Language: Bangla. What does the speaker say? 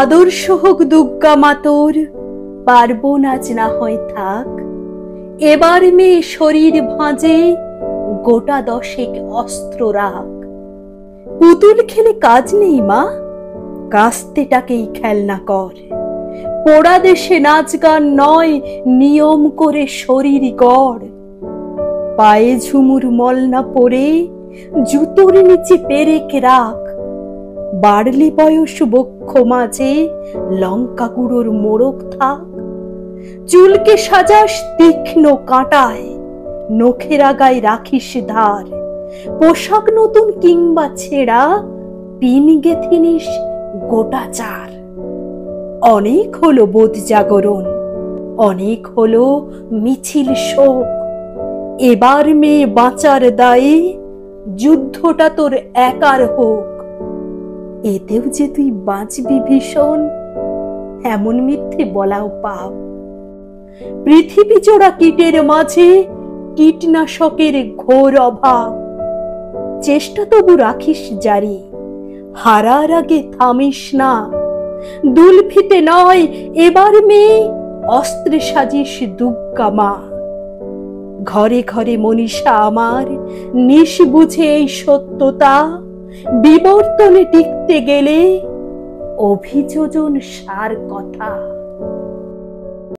আদর্শ হোক দুর্গা মাতর, পার্বণ আজ না হয় থাক। এবার মেয়ে শরীর ভাঁজে গোটা 10 অস্ত্র রাখ। পুতুল খেলে কাজ নেই মা, কাস্তেটাকেই খেলনা কর। পোড়া দেশে নাচ গান নয়, নিয়ম করে শরীর গড়। পায়ে ঝুমুর মলনা পরে জুতোর নিচে পেরেক রাখ। বাড়লি বয়স বক্ষ মাঝে লঙ্কা গুঁড়োর মোড়ক থাক। চুলকে সাজাস তীক্ষ্ণ কাঁটায়, নখের আগায় রাখিস ধার। পোশাক নতুন কিংবা ছেঁড়া, পিন গেঁথে নিস গোটা 4। অনেক হলো বোধ জাগরণ, অনেক হলো মিছিল শোক। এবার মেয়ে বাঁচার দায়ে যুদ্ধটা তোর একার হোক। এতেও যে তুই বাঁচবি ভীষণ, এমন মিথ্যে বলাও পাপ। পৃথিবী জোড়া কীটের মাঝে কীটনাশকের ঘোর অভাব। চেষ্টা তবু রাখিস জারি, হারার আগে থামিস না। দুলফিতে নয় এবার মেয়ে অস্ত্রে সাজিস দুর্গা মা। ঘরে ঘরে মনীষা আমার, নিশ বুঝে এই সত্যতা। বিবর্তনে টিকতে গেলে অভিযোজন সার কথা।